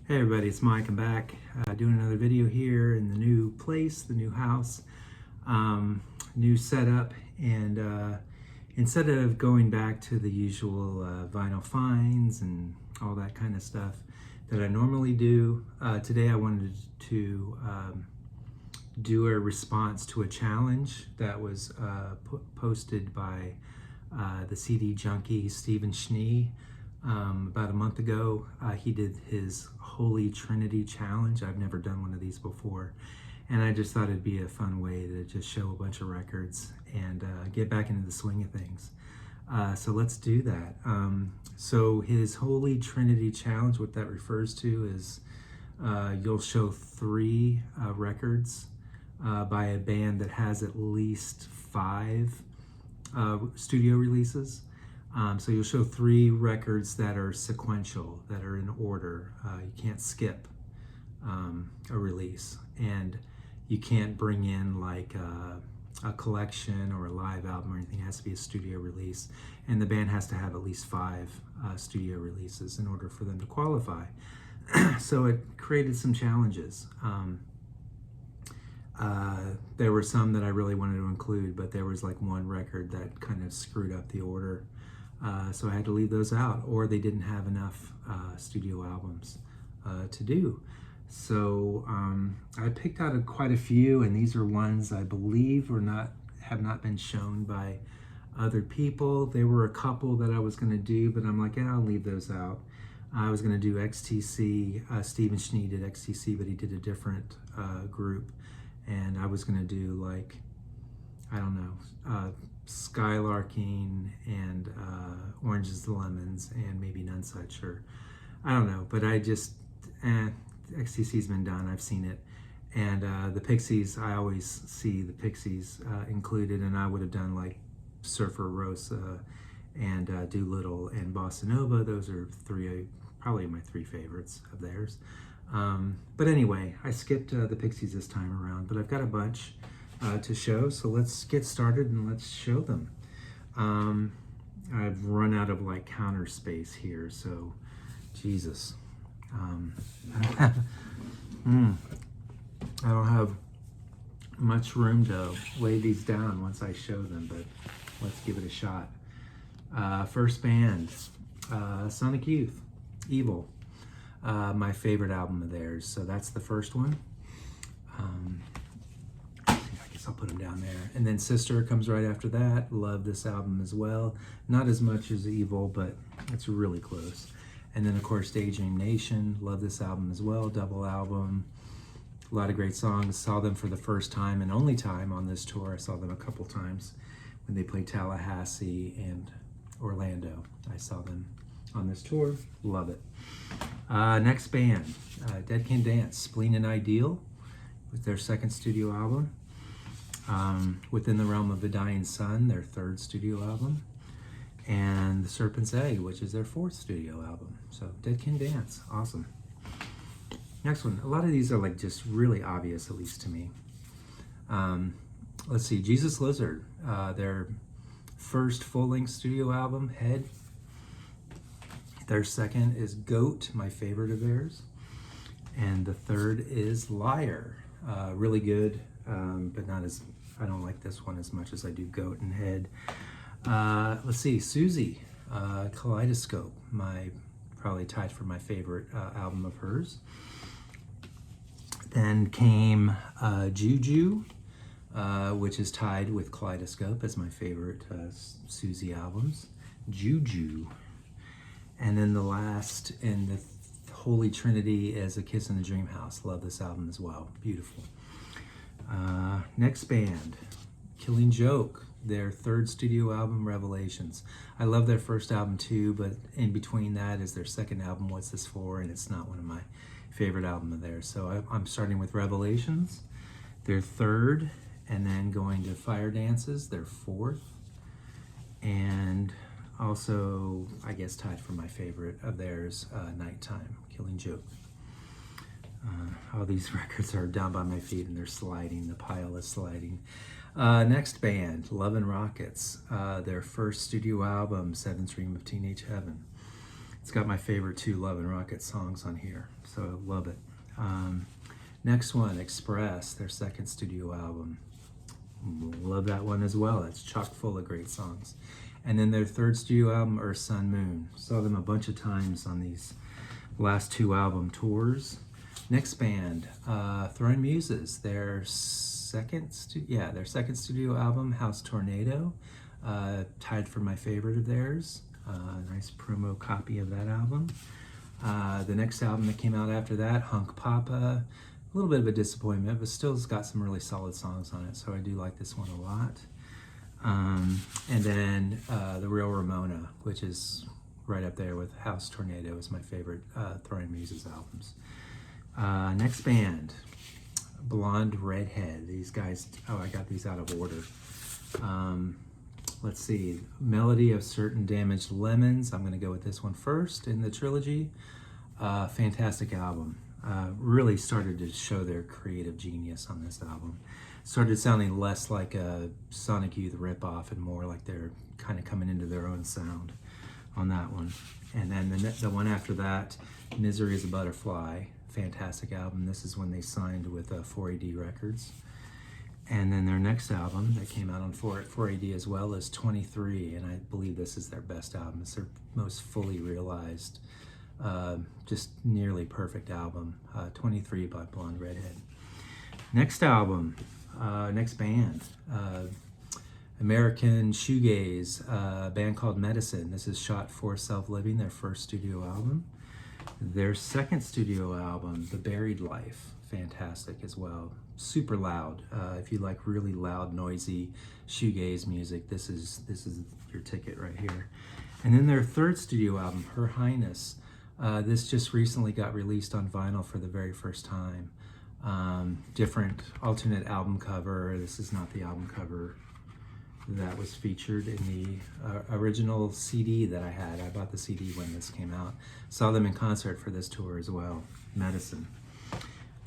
Hey everybody, it's Mike. I'm back doing another video here in the new place, the new house, new setup, and instead of going back to the usual vinyl finds and all that kind of stuff that I normally do, today I wanted to do a response to a challenge that was posted by the CD Junkie, Schnee. About a month ago, he did his Holy Trinity challenge. I've never done one of these before, and I just thought it'd be a fun way to just show a bunch of records and get back into the swing of things. So let's do that. So his Holy Trinity challenge, what that refers to is you'll show 3 records by a band that has at least 5 studio releases. So you'll show 3 records that are sequential, that are in order. You can't skip a release, and you can't bring in like a collection or a live album or anything. It has to be a studio release, and the band has to have at least 5 studio releases in order for them to qualify. So it created some challenges. There were some that I really wanted to include, but there was like one record that kind of screwed up the order. So I had to leave those out, or they didn't have enough studio albums to do. So I picked out quite a few, and these are ones I believe have not been shown by other people. There were a couple that I was going to do, but I'm like, yeah, I'll leave those out. I was going to do XTC. Stephen Schnee did XTC, but he did a different group, and I was going to do like, I don't know, Skylarking and Oranges to Lemons and maybe None Such, or I don't know, but I just, XTC's been done, I've seen it. And the Pixies, I always see the Pixies included, and I would have done like Surfer Rosa and Doolittle and Bossa Nova. Those are probably my 3 favorites of theirs. But anyway, I skipped the Pixies this time around, but I've got a bunch to show, so let's get started and let's show them. I've run out of like counter space here, so Jesus. I don't have much room to lay these down once I show them, but let's give it a shot. First band, Sonic Youth, Evil, my favorite album of theirs, so that's the first one. I'll put them down there. And then Sister comes right after that. Love this album as well. Not as much as Evil, but it's really close. And then, of course, Daydream Nation. Love this album as well. Double album. A lot of great songs. Saw them for the first time and only time on this tour. I saw them a couple times when they played Tallahassee and Orlando. I saw them on this tour. Love it. Next band, Dead Can Dance. Spleen and Ideal with their 2nd studio album. Within the Realm of the Dying Sun, their 3rd studio album, and The Serpent's Egg, which is their 4th studio album. So Dead Can Dance, awesome. Next one, a lot of these are like just really obvious, at least to me. Let's see, Jesus Lizard, their 1st full-length studio album, Head. Their 2nd is Goat, my favorite of theirs, and the 3rd is Liar. Really good, but not as, I don't like this one as much as I do Goat and Head. Let's see, Susie, Kaleidoscope, probably tied for my favorite album of hers. Then came Juju, which is tied with Kaleidoscope as my favorite Susie albums. Juju. And then the last in the Holy Trinity is A Kiss in the Dream House. Love this album as well. Beautiful. Next band, Killing Joke, their 3rd studio album, Revelations. I love their 1st album too, but in between that is their 2nd album, What's This For? And it's not one of my favorite albums of theirs. So I'm starting with Revelations, their 3rd, and then going to Fire Dances, their 4th, and also, I guess, tied for my favorite of theirs, Nighttime, Killing Joke. All these records are down by my feet and they're sliding, the pile is sliding. Next band, Love and Rockets, their 1st studio album, Seventh Dream of Teenage Heaven. It's got my favorite 2 Love and Rocket songs on here, so I love it. Next one, Express, their second studio album. Love that one as well. It's chock full of great songs. And then their third studio album, Earth, Sun, Moon. Saw them a bunch of times on these last 2 album tours. Next band, Throwing Muses, their second studio album, House Tornado, tied for my favorite of theirs. Nice promo copy of that album. The next album that came out after that, Hunk Papa, a little bit of a disappointment, but still has got some really solid songs on it, so I do like this one a lot. And then The Real Ramona, which is right up there with House Tornado, is my favorite Throwing Muses albums. Next band, Blonde Redhead. These guys, I got these out of order. Let's see, Melody of Certain Damaged Lemons. I'm going to go with this one first in the trilogy. Fantastic album. Really started to show their creative genius on this album. Started sounding less like a Sonic Youth ripoff and more like they're kind of coming into their own sound on that one. And then the one after that, Misery is a Butterfly. Fantastic album. This is when they signed with 4AD Records. And then their next album that came out on 4AD as well is 23, and I believe this is their best album. It's their most fully realized, just nearly perfect album, 23 by Blonde Redhead. Next album, next band, American Shoegaze, a band called Medicine. This is Shot for Self-Living, their first studio album. Their second studio album, The Buried Life, fantastic as well. Super loud. If you like really loud, noisy shoegaze music, this is your ticket right here. And then their third studio album, Her Highness. This just recently got released on vinyl for the very first time. Different alternate album cover. This is not the album cover that was featured in the original CD that I had. I bought the CD when this came out. Saw them in concert for this tour as well. Medicine. I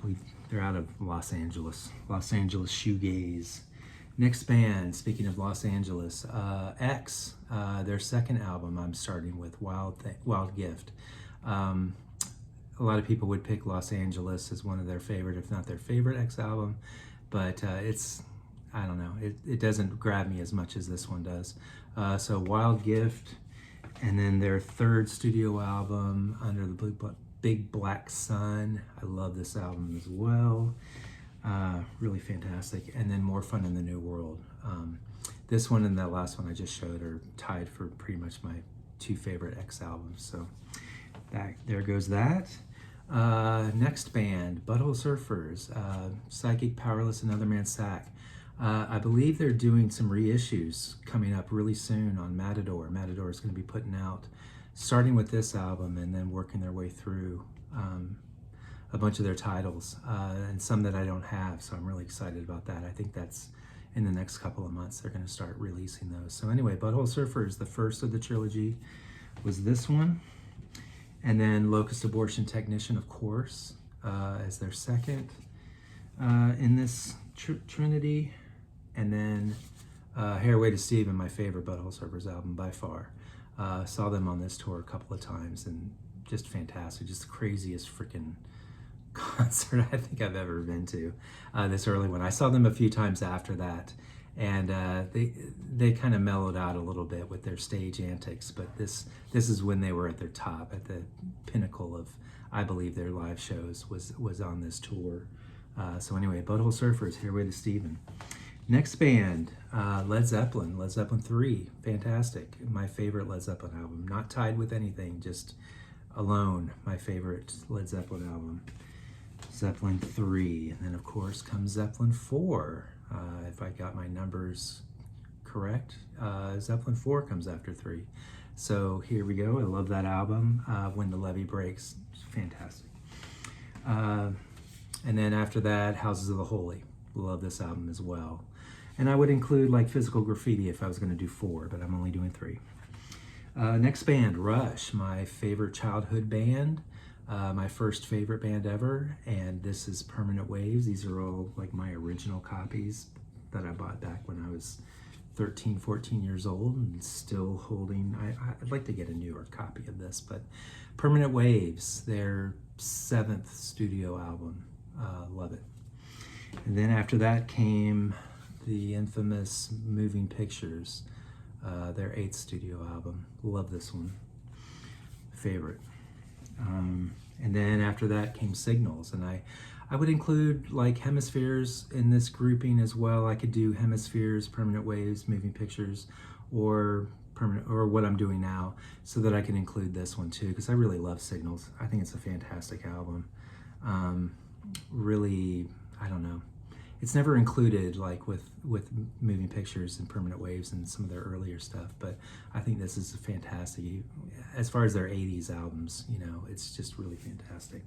believe they're out of Los Angeles shoegaze. Next band, speaking of Los Angeles, X, their second album I'm starting with, Wild Gift. A lot of people would pick Los Angeles as one of their favorite, if not their favorite X album, but I don't know, it doesn't grab me as much as this one does. So Wild Gift, and then their third studio album, Under the Big Black Sun. I love this album as well. Really fantastic. And then More Fun in the New World. This one and that last one I just showed are tied for pretty much my 2 favorite X albums. So there goes that. Next band, Butthole Surfers, Psychic, Powerless, Another Man's Sack. I believe they're doing some reissues coming up really soon on Matador. Matador is going to be putting out, starting with this album and then working their way through a bunch of their titles, and some that I don't have, so I'm really excited about that. I think that's in the next couple of months they're going to start releasing those. So anyway, Butthole Surfers, the first of the trilogy, was this one. And then Locust Abortion Technician, of course, as their second in this Trinity. And then Hairway to Steven, my favorite Butthole Surfers album by far. Saw them on this tour a couple of times and just fantastic. Just the craziest freaking concert I think I've ever been to, this early one. I saw them a few times after that, and they kind of mellowed out a little bit with their stage antics, but this is when they were at their top, at the pinnacle of, I believe, their live shows was on this tour. So anyway, Butthole Surfers, Hairway to Steven. Next band, Led Zeppelin 3, fantastic. My favorite Led Zeppelin album, not tied with anything, just alone, my favorite Led Zeppelin album. Zeppelin 3, and then of course comes Zeppelin 4, if I got my numbers correct. Zeppelin 4 comes after 3. So here we go, I love that album. When the Levee Breaks, it's fantastic. And then after that, Houses of the Holy, love this album as well. And I would include like Physical Graffiti if I was going to do 4, but I'm only doing 3. Next band, Rush, my favorite childhood band. My first favorite band ever, and this is Permanent Waves. These are all like my original copies that I bought back when I was 13, 14 years old and still holding. I'd like to get a newer copy of this, but Permanent Waves, their 7th studio album. Love it. And then after that came the infamous Moving Pictures, their 8th studio album. Love this one. Favorite. And then after that came Signals, and I would include like Hemispheres in this grouping as well. I could do Hemispheres, Permanent Waves, Moving Pictures, or what I'm doing now, so that I can include this one too, because I really love Signals. I think it's a fantastic album. Really, I don't know. It's never included like with Moving Pictures and Permanent Waves and some of their earlier stuff, but I think this is a fantastic, as far as their 80s albums, you know, it's just really fantastic.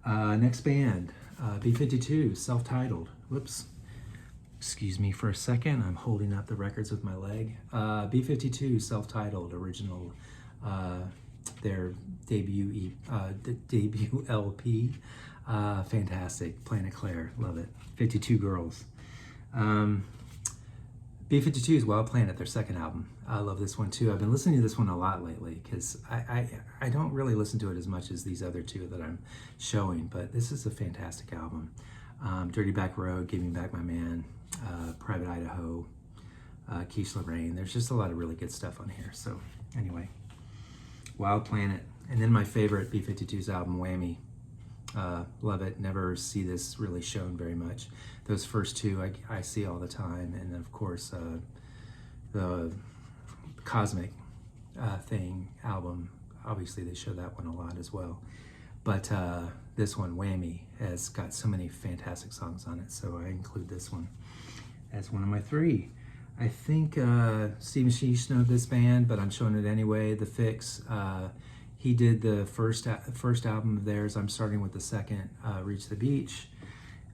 Next band, B-52, self-titled. Whoops. Excuse me for a second. I'm holding up the records with my leg. B-52, self-titled, original, their debut LP. Fantastic. Planet Claire, love it. 52 Girls. B-52 is Wild Planet, their 2nd album. I love this one too. I've been listening to this one a lot lately because I don't really listen to it as much as these other two that I'm showing, but this is a fantastic album. Dirty Back Road, Give Me Back My Man, Private Idaho, Quiche Lorraine. There's just a lot of really good stuff on here. So anyway, Wild Planet. And then my favorite B-52's album, Whammy. Love it. Never see this really shown very much. Those first two I see all the time, and of course the Cosmic Thing album, obviously they show that one a lot as well, but this one, Whammy, has got so many fantastic songs on it, so I include this one as one of my 3. I think Steve Sheesh know this band, but I'm showing it anyway. The Fix. He did the first album of theirs. I'm starting with the 2nd, Reach the Beach.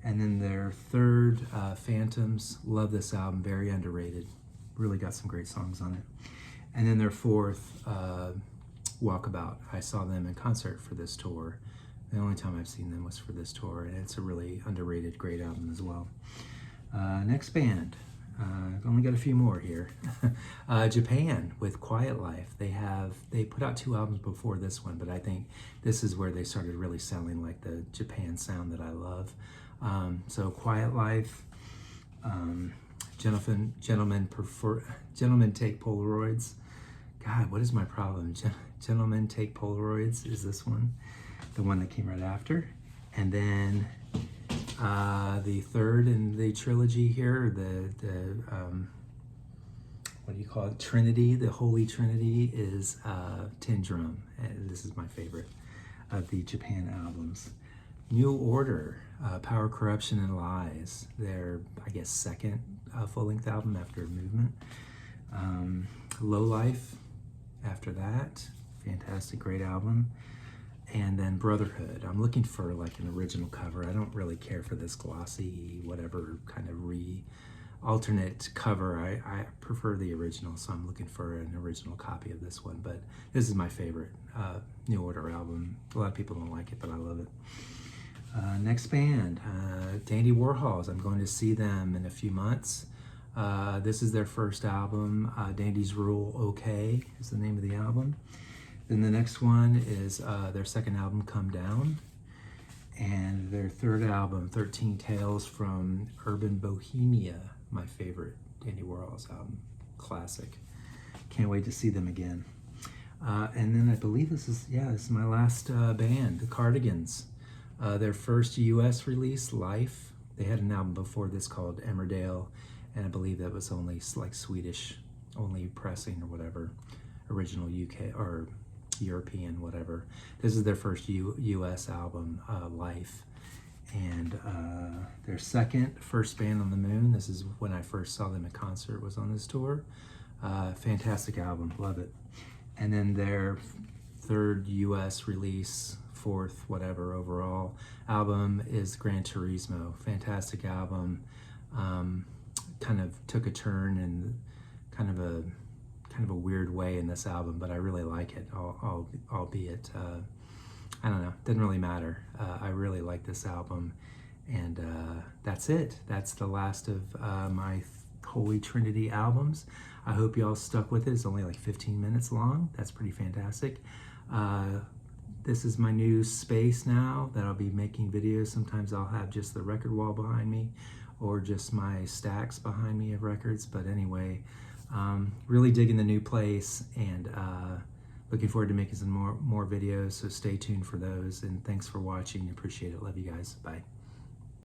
And then their 3rd, Phantoms. Love this album, very underrated. Really got some great songs on it. And then their 4th, Walkabout. I saw them in concert for this tour. The only time I've seen them was for this tour, and it's a really underrated, great album as well. Next band. I've only got a few more here. Japan with Quiet Life. They put out 2 albums before this one, but I think this is where they started really sounding like the Japan sound that I love. So Quiet Life, Gentlemen Take Polaroids. God, what is my problem? Gentlemen Take Polaroids is this one, the one that came right after. And then the 3rd in the trilogy here, the what do you call it? Trinity, the Holy Trinity, is Tin Drum. And this is my favorite of the Japan albums. New Order, Power, Corruption, and Lies. Their, I guess, 2nd full-length album after Movement. Low Life after that. Fantastic, great album. And then Brotherhood. I'm looking for like an original cover. I don't really care for this glossy, whatever kind of alternate cover. I prefer the original, so I'm looking for an original copy of this one. But this is my favorite New Order album. A lot of people don't like it, but I love it. Next band, Dandy Warhols. I'm going to see them in a few months. This is their 1st album. Dandy's Rule OK is the name of the album. Then the next one is their 2nd album, Come Down, and their 3rd album, 13 Tales from Urban Bohemia, my favorite Dandy Warhols album, classic. Can't wait to see them again. And then I believe this is my last band, the Cardigans. Their first US release, Life. They had an album before this called Emmerdale, and I believe that was only like Swedish only pressing or whatever, original UK or European, whatever. This is their first US album, Life, and their 2nd, First Band on the Moon. This is when I first saw them in concert, was on this tour. Fantastic album, love it. And then their 3rd US release, 4th whatever overall album, is Gran Turismo. Fantastic album. Kind of took a turn in kind of a weird way in this album, but I really like it, albeit I don't know, doesn't really matter. I really like this album, and that's it. That's the last of my Holy Trinity albums. I hope y'all stuck with it. It's only like 15 minutes long. That's pretty fantastic. This is my new space now that I'll be making videos. Sometimes I'll have just the record wall behind me or just my stacks behind me of records. But anyway, really digging the new place, and looking forward to making some more videos. So stay tuned for those, and thanks for watching. Appreciate it. Love you guys. Bye.